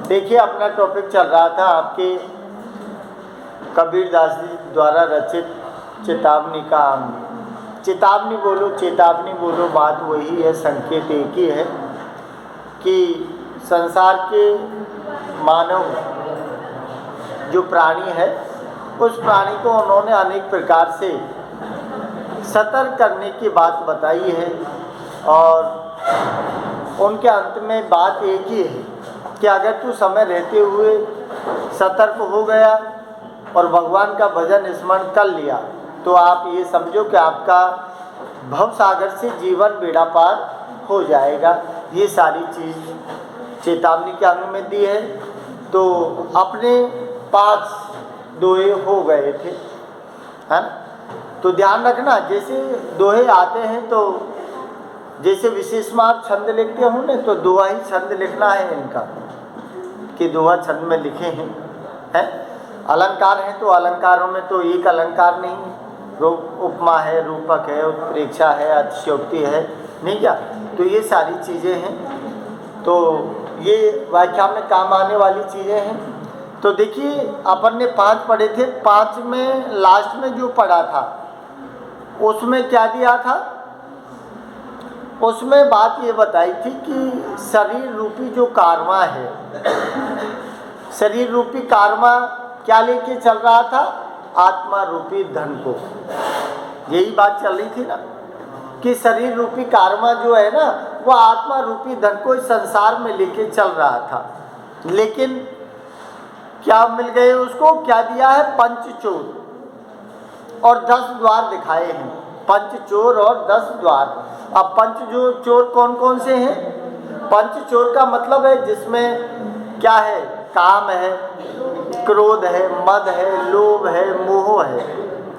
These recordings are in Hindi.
देखिए, अपना टॉपिक चल रहा था आपके कबीर दास जी द्वारा रचित चेतावनी का अंग। चेतावनी बोलो बात वही है, संकेत एक ही है कि संसार के मानव जो प्राणी है उस प्राणी को उन्होंने अनेक प्रकार से सतर्क करने की बात बताई है और उनके अंत में बात एक ही है कि अगर तू समय रहते हुए सतर्क हो गया और भगवान का भजन स्मरण कर लिया तो आप ये समझो कि आपका भव सागर से जीवन बेड़ा पार हो जाएगा। ये सारी चीज़ चेतावनी के अंग में दी है। तो अपने 5 दोहे हो गए थे, है ना? तो ध्यान रखना, जैसे दोहे आते हैं तो जैसे विशेष में आप छंद लिखते हो ना, तो दोहा ही छंद लिखना है इनका कि दोहा छंद में लिखे हैं। अलंकार हैं तो अलंकारों में तो एक अलंकार नहीं, उपमा है, रूपक है, उत्प्रेक्षा है, अतिशयोक्ति है, नहीं क्या? तो ये सारी चीज़ें हैं, तो ये व्याख्या में काम आने वाली चीज़ें हैं। तो देखिए, अपन ने 5 पढ़े थे, 5 में लास्ट में जो पढ़ा था उसमें क्या दिया था? उसमें बात ये बताई थी कि शरीर रूपी जो कारवा है, शरीर रूपी कारवा क्या लेके चल रहा था? आत्मा रूपी धन को। यही बात चल रही थी ना कि शरीर रूपी कारवा जो है ना वो आत्मा रूपी धन को इस संसार में लेके चल रहा था। लेकिन क्या मिल गए उसको? क्या दिया है? पंचचोर और 10 द्वार दिखाए हैं। पंचचोर और 10 द्वार। अब पंचचोर कौन कौन से हैं? पंचचोर का मतलब है जिसमें क्या है? काम है, क्रोध है, मद है, लोभ है, मोह है।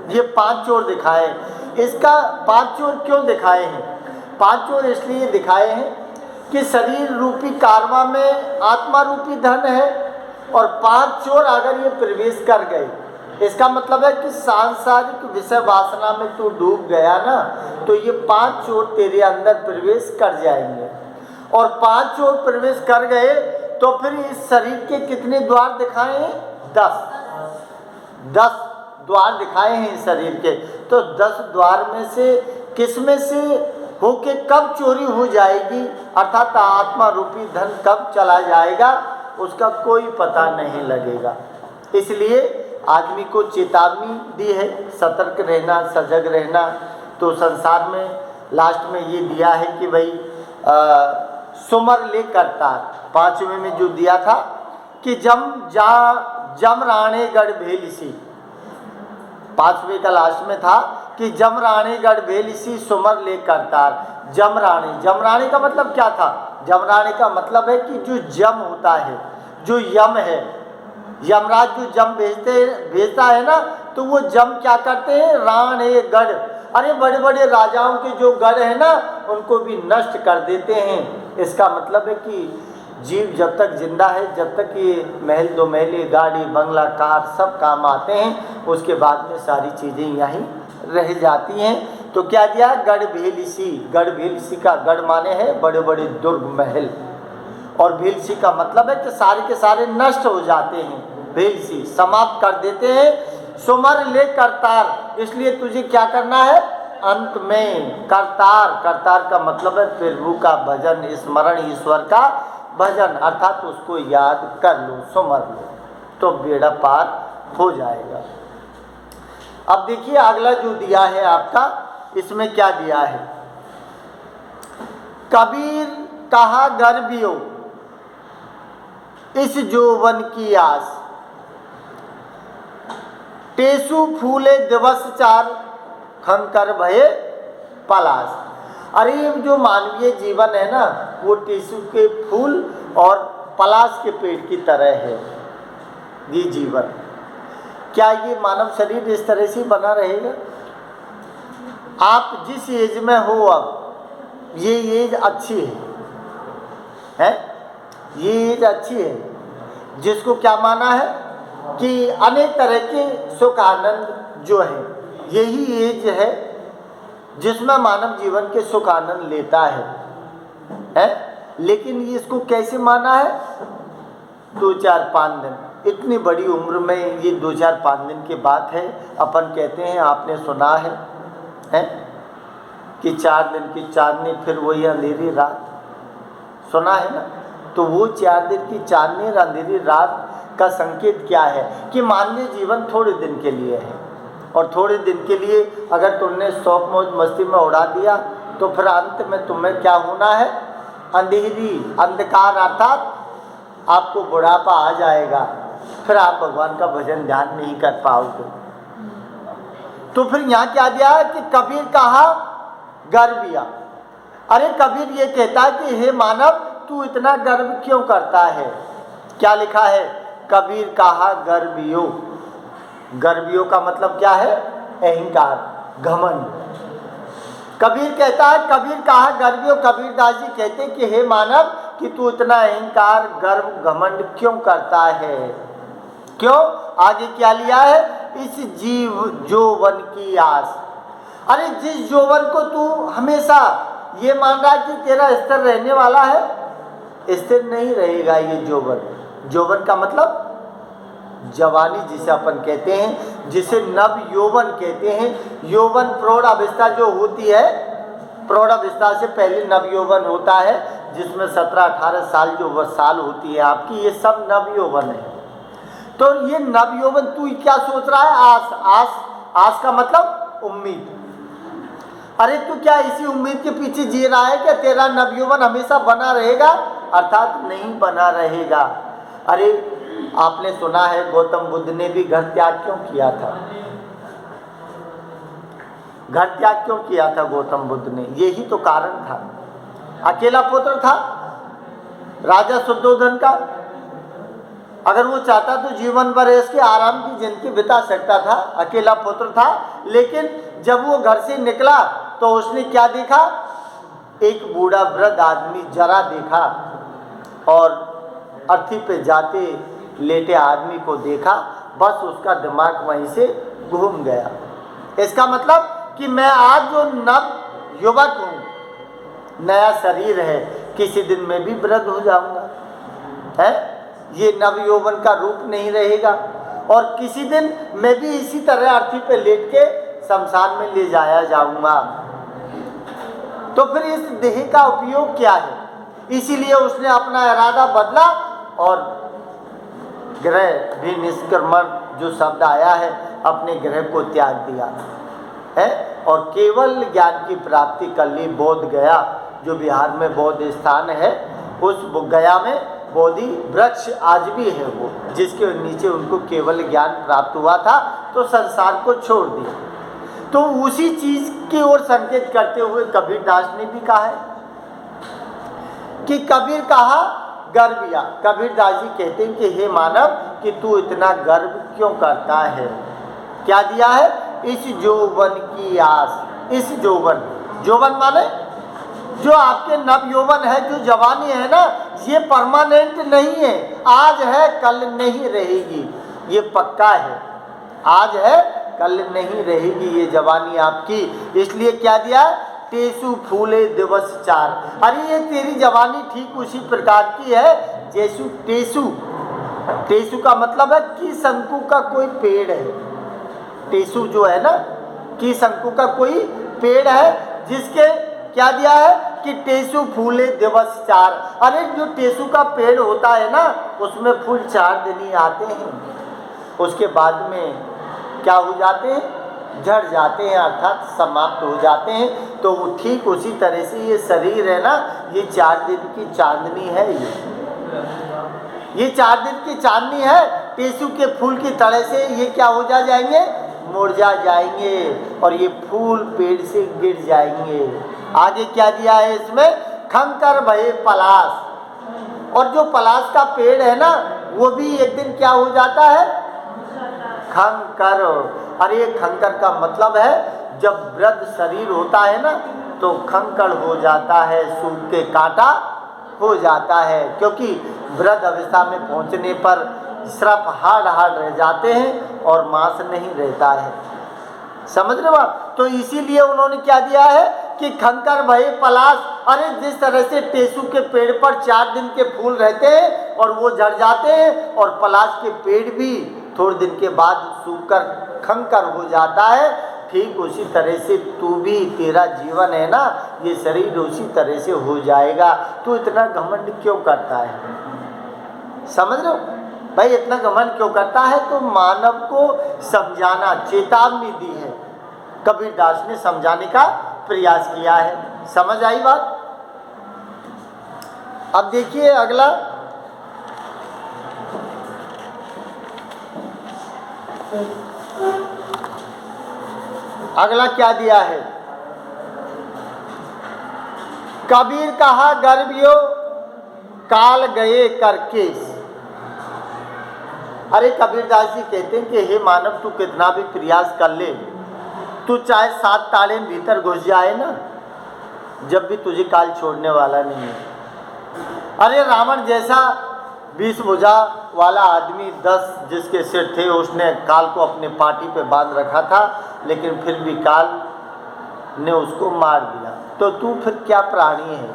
ये 5 चोर दिखाए। इसका 5 चोर क्यों दिखाए हैं? 5 चोर इसलिए दिखाए हैं कि शरीर रूपी कारवा में आत्मा रूपी धन है और 5 चोर अगर ये प्रवेश कर गए, इसका मतलब है कि सांसारिक विषय वासना में तू डूब गया ना, तो ये 5 चोर तेरे अंदर प्रवेश कर जाएंगे। और 5 चोर प्रवेश कर गए तो फिर इस शरीर के कितने द्वार दिखाए हैं? 10 द्वार दिखाए हैं इस शरीर के। तो 10 द्वार में से किसमें से होके कब चोरी हो जाएगी, अर्थात आत्मा रूपी धन कब चला जाएगा, उसका कोई पता नहीं लगेगा। इसलिए आदमी को चेतावनी दी है, सतर्क रहना, सजग रहना। तो संसार में लास्ट में ये दिया है कि भाई सुमर ले करतार। 5वें में जो दिया था कि जम राणेगढ़ भेलिसी, 5वें का लास्ट में था कि जम राणेगढ़ भेलिसी सुमर ले करतार। जमराणे का मतलब क्या था? जमराणे का मतलब है कि जो जम होता है, जो यम है, यमराज जो जम भेजता है ना, तो वो जम क्या करते हैं? राणेगढ़, अरे बड़े बड़े राजाओं के जो गढ़ है ना उनको भी नष्ट कर देते हैं। इसका मतलब है कि जीव जब तक जिंदा है, जब तक ये महल दो महल, गाड़ी बंगला कार सब काम आते हैं, उसके बाद में सारी चीज़ें यहीं रह जाती हैं। तो क्या दिया? गढ़ भेलिसी। गढ़ भेलिसी का गढ़ माने हैं बड़े बड़े दुर्ग महल, और भेलिसी का मतलब है कि सारे के सारे नष्ट हो जाते हैं। भेलिसी समाप्त कर देते हैं। सुमर ले करतार, इसलिए तुझे क्या करना है? अंत में करतार का मतलब है प्रभु का भजन, स्मरण, ईश्वर का भजन, अर्थात उसको याद कर लो, सुमर लो, तो बेड़ा पार हो जाएगा। अब देखिए अगला जो दिया है आपका, इसमें क्या दिया है? कबीर कहा गर्भियो इस जोवन की आस, टेसु फूले दिवस 4 खंकर भये पलाश। अरे ये जो मानवीय जीवन है ना वो टेसु के फूल और पलाश के पेड़ की तरह है ये जीवन। क्या ये मानव शरीर इस तरह से बना रहेगा? आप जिस एज में हो, अब ये एज अच्छी है? ये एज अच्छी है, जिसको क्या माना है कि अनेक तरह के सुख आनंद जो है, यही एज है जिसमें मानव जीवन के सुख आनंद लेता है? लेकिन ये इसको कैसे माना है? 2-4-5 दिन, इतनी बड़ी उम्र में ये 2-4-5 दिन की बात है। अपन कहते हैं, आपने सुना है कि 4 दिन की चांदनी फिर वही अंधेरी रात, सुना है ना। तो वो 4 दिन की चांदनी और अंधेरी रात का संकेत क्या है कि मानवीय जीवन थोड़े दिन के लिए है, और थोड़े दिन के लिए अगर तुमने शौक मौज मस्ती में उड़ा दिया तो फिर अंत में तुम्हें क्या होना है, अंधेरी अंधकार, अर्थात आपको बुढ़ापा आ जाएगा, फिर आप भगवान का भजन ध्यान नहीं कर पाओगे। तो फिर यहाँ क्या दिया है कि कबीर कहा गर्विया। अरे कबीर ये कहता है कि हे मानव, तू इतना गर्व क्यों करता है। क्या लिखा है, कबीर कहा गर्वियो। गर्वियो का मतलब क्या है, अहंकार, घमंड। कबीर कहता है, कबीर कहा गर्वियो। कबीरदास जी कहते हैं कि हे मानव, कि तू इतना अहंकार, गर्व, घमंड क्यों करता है। क्यों, आगे क्या लिया है, इस जीव जोवन की आस। अरे जिस जोवन को तू हमेशा ये मान रहा है कि तेरा स्थिर रहने वाला है, स्थिर नहीं रहेगा ये जोवन। जोवन का मतलब जवानी जिसे अपन कहते हैं, जिसे नव यौवन कहते हैं। यौवन प्रौढ़ अवस्था जो होती है, प्रौढ़ अवस्था से पहले नव यौवन होता है, जिसमें 17-18 साल जो वह साल होती है आपकी, ये सब नव यौवन है। तो ये नव यौवन, तू क्या सोच रहा है, आस। आस, आस का मतलब उम्मीद। अरे तू क्या इसी उम्मीद के पीछे जी रहा है कि तेरा नव यौवन हमेशा बना रहेगा, अर्थात नहीं बना रहेगा। अरे आपने सुना है गौतम बुद्ध ने भी घर त्याग क्यों किया था। घर त्याग क्यों किया था गौतम बुद्ध ने, यही तो कारण था। अकेला पुत्र था राजा शुद्धोधन का, अगर वो चाहता तो जीवन भर इसके आराम की जिंदगी बिता सकता था। अकेला पुत्र था, लेकिन जब वो घर से निकला तो उसने क्या देखा, एक बूढ़ा वृद्ध आदमी जरा देखा, और अर्थी पे जाते लेटे आदमी को देखा, बस उसका दिमाग वहीं से घूम गया। इसका मतलब कि मैं आज जो नव युवक हूँ, नया शरीर है, किसी दिन मैं भी वृद्ध हो जाऊंगा, है। ये नव यौवन का रूप नहीं रहेगा, और किसी दिन मैं भी इसी तरह अर्थी पे लेट के शमशान में ले जाया जाऊंगा। तो फिर इस देह का उपयोग क्या है। इसीलिए उसने अपना इरादा बदला और ग्रह भी निष्क्रमण जो शब्द आया है, अपने ग्रह को त्याग दिया है, और केवल ज्ञान की प्राप्ति कर ली। बोध गया जो बिहार में बौद्ध स्थान है, उस गया में बोधि वृक्ष आज भी है, वो जिसके नीचे उनको केवल ज्ञान प्राप्त हुआ था, तो संसार को छोड़ दिया। तो उसी चीज की ओर संकेत करते हुए कबीरदास ने भी कहा है कि कबीर कहा गर्विया। कबीरदास जी कहते हैं कि हे मानव, कि तू इतना गर्व क्यों करता है। क्या दिया है, इस यौवन की आस। इस यौवन, यौवन माने जो आपके नव यौवन है, जो जवानी है ना, ये परमानेंट नहीं है। आज है कल नहीं रहेगी, ये पक्का है। आज है कल नहीं रहेगी ये जवानी आपकी। इसलिए क्या दिया, टेसु फूले दिवस 4। अरे ये तेरी जवानी ठीक उसी प्रकार की है जैसु टेसु। टेसु का मतलब है कि शंकु का कोई पेड़ है। टेसु जो है ना, कि शंकु का कोई पेड़ है, जिसके क्या दिया है कि टेसु फूले दिवस 4। अरे जो टेसु का पेड़ होता है ना, उसमें फूल 4 दिन ही आते हैं, उसके बाद में क्या हो जाते हैं, झड़ जाते हैं, अर्थात समाप्त हो जाते हैं। तो वो ठीक उसी तरह से ये शरीर है ना, ये 4 दिन की चांदनी है। ये 4 दिन की चांदनी है। टेसु के फूल की तरह से ये क्या हो जाएंगे, मुरझा जाएंगे, और ये फूल पेड़ से गिर जाएंगे। आगे क्या दिया है इसमें, खंकर भये पलाश। और जो पलाश का पेड़ है ना, वो भी एक दिन क्या हो जाता है, खंकर। अरे खंकर का मतलब है जब वृद्ध शरीर होता है ना, तो खंकर हो जाता है, सूख के कांटा हो जाता है, क्योंकि वृद्ध अवस्था में पहुंचने पर सिर्फ हाड़ हाड़ रह जाते हैं और मांस नहीं रहता है। समझ रहे हो आप। तो इसीलिए उन्होंने क्या दिया है कि खंकर भये पलाश। अरे जिस तरह से टेसु के पेड़ पर 4 दिन के फूल रहते हैं, और वो झड़ जाते हैं, और पलाश के पेड़ भी थोड़े दिन के बाद सूखकर खंकर हो जाता है। ठीक उसी तरह से तू भी, तेरा जीवन है ना, ये शरीर उसी तरह से हो जाएगा। तू इतना घमंड क्यों करता है? समझ रहे हो भाई, इतना घमंड क्यों करता है? तो मानव को समझाना, चेतावनी दी है, कबीरदास ने समझाने का प्रयास किया है। समझ आई बात? अब देखिए अगला, अगला क्या दिया है? कबीर कहा गर्भियो काल गए करकेस। अरे कबीरदास जी कहते हैं कि हे मानव, तू कितना भी प्रयास कर ले, तू चाहे 7 ताले भीतर घुस जाए ना, जब भी तुझे काल छोड़ने वाला नहीं है। अरे रावण जैसा 20 भुजा वाला आदमी, 10 जिसके सिर थे, उसने काल को अपने पाटी पे बांध रखा था, लेकिन फिर भी काल ने उसको मार दिया। तो तू फिर क्या प्राणी है?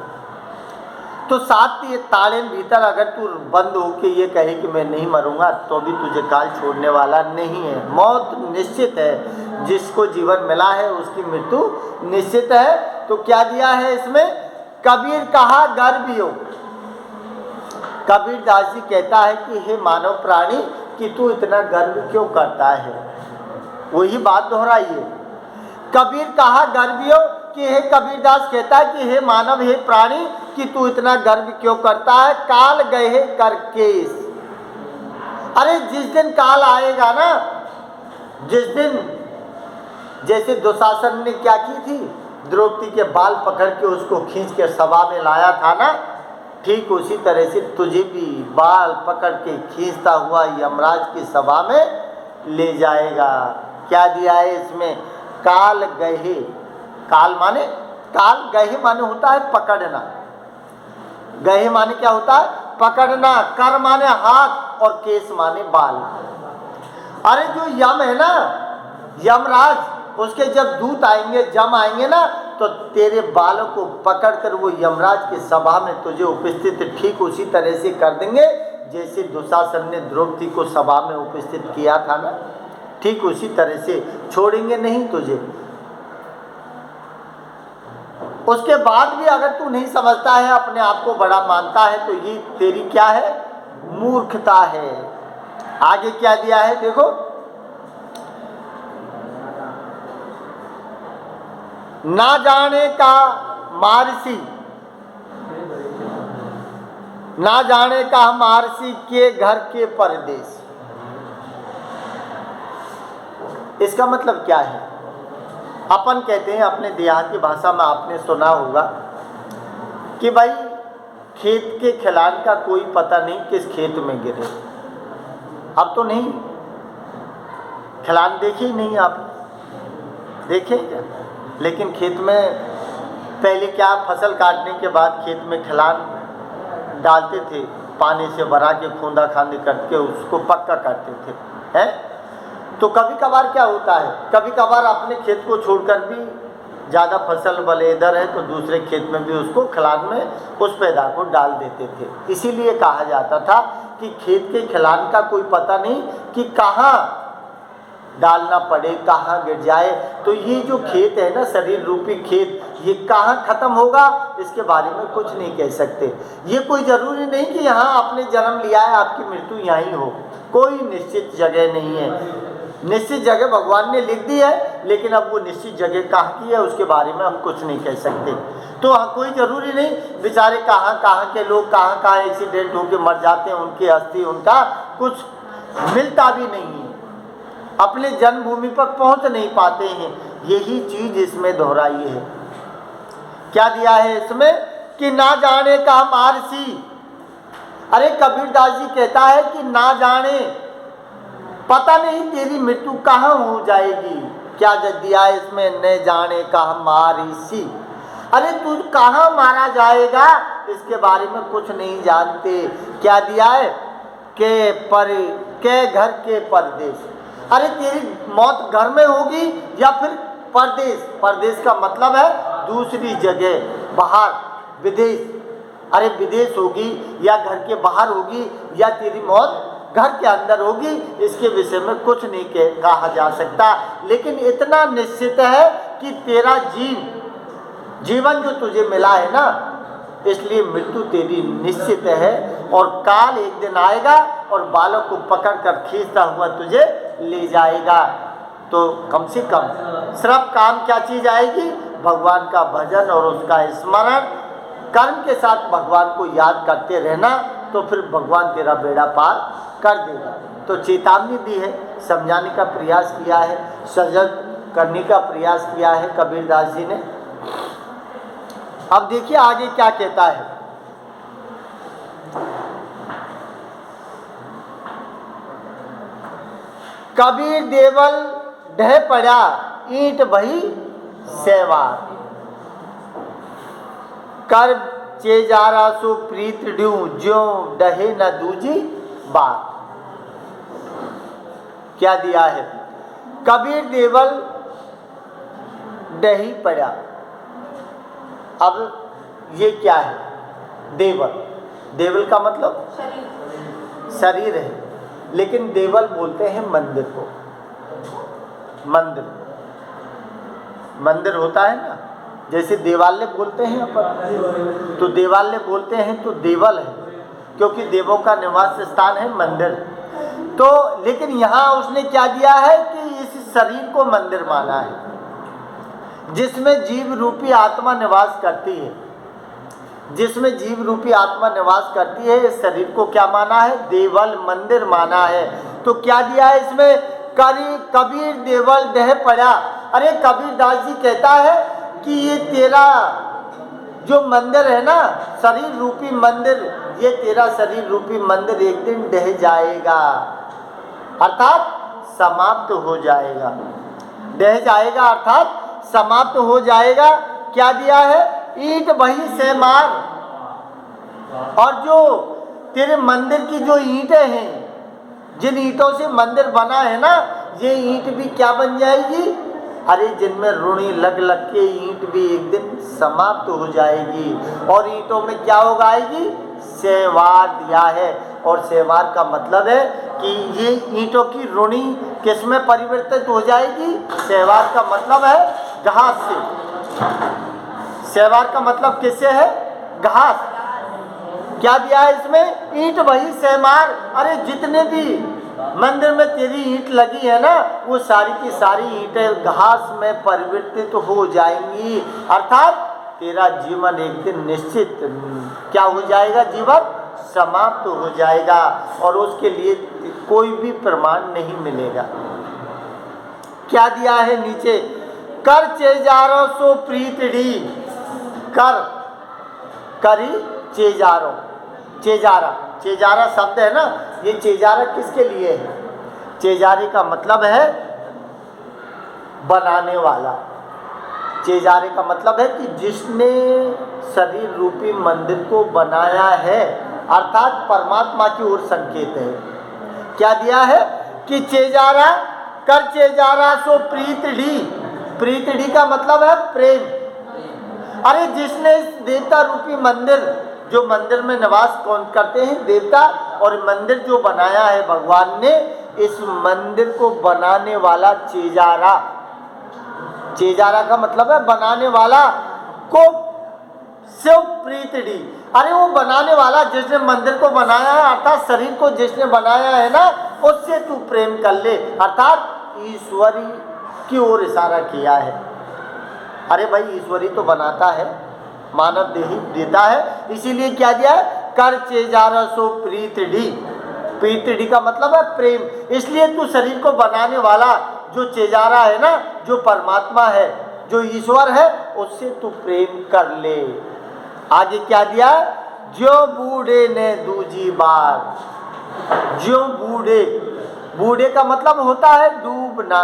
तो 7 ताले भीतर अगर तू बंद हो के ये कहे कि मैं नहीं मरूंगा, तो भी तुझे काल छोड़ने वाला नहीं है। मौत निश्चित है, जिसको जीवन मिला है उसकी मृत्यु निश्चित है। तो क्या दिया है इसमें? कबीर कहा गर्भियो। कबीरदास जी कहता है कि हे मानव प्राणी, कि तू इतना गर्व क्यों करता है? वही बात दोहराइए। कबीर कहा गर्भियो, कि हे कबीरदास कहता है कि हे मानव, हे प्राणी, कि तू इतना गर्व क्यों करता है? काल गए करकेस। अरे जिस दिन काल आएगा ना, जिस दिन, जैसे दुशासन ने क्या की थी, द्रौपदी के बाल पकड़ के उसको खींच के सभा में लाया था ना, ठीक उसी तरह से तुझे भी बाल पकड़ के खींचता हुआ यमराज की सभा में ले जाएगा। क्या दिया है इसमें? काल गहे। काल माने, काल गहे माने होता है पकड़ना। गहे माने क्या होता है? पकड़ना। कर माने हाथ, और केस माने बाल। अरे जो यम है ना, यमराज, उसके जब दूत आएंगे, जम आएंगे ना, तो तेरे बालों को पकड़कर वो यमराज की सभा में तुझे उपस्थित ठीक उसी तरह से कर देंगे, जैसे दुशासन ने द्रौपदी को सभा में उपस्थित किया था ना, ठीक उसी तरह से छोड़ेंगे नहीं तुझे। उसके बाद भी अगर तू नहीं समझता है, अपने आप को बड़ा मानता है, तो ये तेरी क्या है? मूर्खता है। आगे क्या दिया है देखो, ना जाने का मारसी, ना जाने का मारसी के घर के परदेश। इसका मतलब क्या है? अपन कहते हैं अपने देहात की भाषा में, आपने सुना होगा कि भाई खेत के खिलान का कोई पता नहीं किस खेत में गिरे। अब तो नहीं, खिलान देखे ही नहीं आप, देखे क्या? लेकिन खेत में पहले क्या, फसल काटने के बाद खेत में खिलान डालते थे, पानी से भरा के खूंदा खांदी करके उसको पक्का करते थे, हैं? तो कभी कभार क्या होता है, कभी कभार अपने खेत को छोड़कर भी ज़्यादा फसल बलेदर है तो दूसरे खेत में भी उसको खिलान में उस पैदावार को डाल देते थे। इसीलिए कहा जाता था कि खेत के खिलान का कोई पता नहीं कि कहाँ डालना पड़े, कहाँ गिर जाए। तो ये जो खेत है ना, शरीर रूपी खेत, ये कहाँ ख़त्म होगा इसके बारे में कुछ नहीं कह सकते। ये कोई ज़रूरी नहीं कि यहाँ आपने जन्म लिया है आपकी मृत्यु यहीं हो, कोई निश्चित जगह नहीं है। निश्चित जगह भगवान ने लिख दी है, लेकिन अब वो निश्चित जगह कहाँ की है उसके बारे में हम कुछ नहीं कह सकते। तो कोई ज़रूरी नहीं, बेचारे कहाँ कहाँ के लोग कहाँ कहाँ एक्सीडेंट होकर मर जाते हैं, उनकी अस्थि उनका कुछ मिलता भी नहीं है, अपने जन्मभूमि पर पहुंच नहीं पाते हैं। यही चीज इसमें दोहराई है। क्या दिया है इसमें कि ना जाने का मारसी। अरे कबीरदास जी कहता है कि ना जाने, पता नहीं तेरी मृत्यु कहाँ हो जाएगी। क्या दिया है इसमें? न जाने का मारसी। अरे तू कहाँ मारा जाएगा इसके बारे में कुछ नहीं जानते। क्या दिया है? के घर के परदेश। अरे तेरी मौत घर में होगी या फिर परदेश। परदेश का मतलब है दूसरी जगह, बाहर, विदेश। अरे विदेश होगी या घर के बाहर होगी या तेरी मौत घर के अंदर होगी, इसके विषय में कुछ नहीं कहा जा सकता। लेकिन इतना निश्चित है कि तेरा जीवन जो तुझे मिला है ना, इसलिए मृत्यु तेरी निश्चित है। और काल एक दिन आएगा और बालों को पकड़कर खींचता हुआ तुझे ले जाएगा। तो कम से कम सिर्फ काम क्या चीज आएगी? भगवान का भजन और उसका स्मरण, कर्म के साथ भगवान को याद करते रहना, तो फिर भगवान तेरा बेड़ा पार कर देगा। तो चेतावनी दी है, समझाने का प्रयास किया है, सजग करने का प्रयास किया है कबीरदास जी ने। अब देखिए आगे क्या कहता है। कबीर देवल ढह पड़ा ईंट बही सेवार, कर चेजारा सो प्रीत ड्यू ज्यों डहे न दूजी बात। क्या दिया है? कबीर देवल डही पड़ा। अब ये क्या है? देवल, देवल का मतलब शरीर है, लेकिन देवल बोलते हैं मंदिर को। मंदिर होता है ना, जैसे देवालय बोलते हैं अपन, तो देवालय बोलते हैं तो देवल है, क्योंकि देवों का निवास स्थान है मंदिर। तो लेकिन यहाँ उसने क्या दिया है कि इस शरीर को मंदिर माना है, जिसमें जीव रूपी आत्मा निवास करती है, जिसमें जीव रूपी आत्मा निवास करती है। इस शरीर को क्या माना है? देवल, मंदिर माना है। तो क्या दिया है इसमें? कबीर देवल ढह पड़ा। अरे कबीरदास जी कहता है कि ये तेरा जो मंदिर है ना, शरीर रूपी मंदिर, ये तेरा शरीर रूपी मंदिर एक दिन ढह जाएगा, अर्थात समाप्त हो जाएगा। ढह जाएगा अर्थात समाप्त हो जाएगा। क्या दिया है? ईंट वही से मार। और जो तेरे मंदिर की जो ईंटें हैं, जिन ईंटों से मंदिर बना है ना, ये ईंट भी क्या बन जाएगी? अरे जिनमें रुणी लग लग के ईंट भी एक दिन समाप्त हो जाएगी। और ईंटों में क्या उगाएगी? सेवार दिया है। और सेवार का मतलब है कि ये ईंटों की रुणी किस में परिवर्तित हो जाएगी? सेवार का मतलब है घास से। सेवार का मतलब किससे है? घास। क्या दिया है इसमें? ईंट वही सेमार। अरे जितने भी मंदिर में तेरी ईंट लगी है ना, वो सारी की सारी ईंटें घास में परिवर्तित हो जाएंगी, अर्थात तेरा जीवन एक दिन निश्चित क्या हो जाएगा? जीवन समाप्त हो जाएगा और उसके लिए कोई भी प्रमाण नहीं मिलेगा। क्या दिया है नीचे? कर चेजारो सो प्रीतड़ी। कर करी चेजारो, चेजारा, चेजारा शब्द है ना, ये चेजारा किसके लिए है? चेजारे का मतलब है बनाने वाला। चेजारे का मतलब है कि जिसने शरीर रूपी मंदिर को बनाया है, अर्थात परमात्मा की ओर संकेत है। क्या दिया है? कि चेजारा, कर चेजारा सो प्रीतड़ी। प्रीतड़ी का मतलब है प्रेम। अरे जिसने इस देवता रूपी मंदिर, जो मंदिर में निवास कौन करते हैं? देवता। और मंदिर जो बनाया है भगवान ने, इस मंदिर को बनाने वाला चेजारा, चेजारा का मतलब है बनाने वाला, को शिव प्रीतड़ी। अरे वो बनाने वाला जिसने मंदिर को बनाया है, अर्थात शरीर को जिसने बनाया है ना, उससे तू प्रेम कर ले, अर्थात ईश्वरी की ओर इशारा किया है। अरे भाई ईश्वरी तो बनाता है, मानव देही देता है, इसीलिए क्या दिया है? कर चेजारा सो प्रीतड़ी। प्रीतड़ी का मतलब है प्रेम। इसलिए तू शरीर को बनाने वाला जो चेजारा है ना, जो परमात्मा है, जो ईश्वर है, उससे तू प्रेम कर ले। आगे क्या दिया? जो बूढ़े ने दूजी बार। जो बूढ़े, बूढ़े का मतलब होता है डूबना।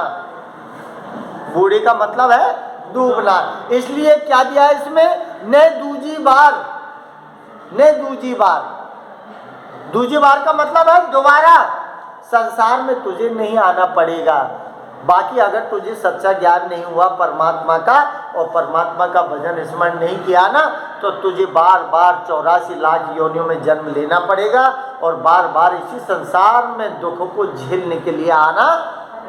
बूढ़े का मतलब है डूबना। इसलिए क्या दिया है इसमें? ने दूजी बार। ने दूजी बार, दूजी बार का मतलब है दोबारा संसार में तुझे नहीं आना पड़ेगा। बाकी अगर तुझे सच्चा ज्ञान नहीं हुआ परमात्मा का, और परमात्मा का भजन स्मरण नहीं किया ना, तो तुझे बार बार 84 लाख योनियों में जन्म लेना पड़ेगा और बार बार इसी संसार में दुखों को झेलने के लिए आना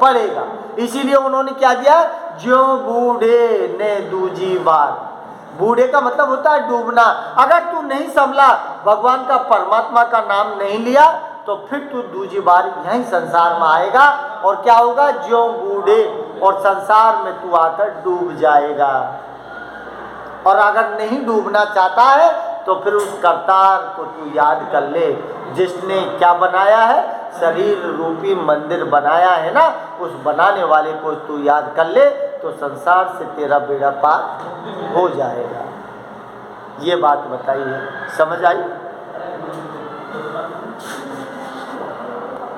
पड़ेगा। इसीलिए उन्होंने क्या दिया, ज्यों बूढ़े ने दूजी बार। बूढ़े का मतलब होता है डूबना। अगर तू नहीं संभला, भगवान का परमात्मा का नाम नहीं लिया, तो फिर तू दूजी बार यहीं संसार में आएगा और क्या होगा, ज्यों बूढ़े, और संसार में तू आकर डूब जाएगा। और अगर नहीं डूबना चाहता है तो फिर उस करतार को तू याद कर ले, जिसने क्या बनाया है, शरीर रूपी मंदिर बनाया है ना, उस बनाने वाले को तू याद कर ले, तो संसार से तेरा बेड़ा पार हो जाएगा। ये बात बताइए, समझ आई?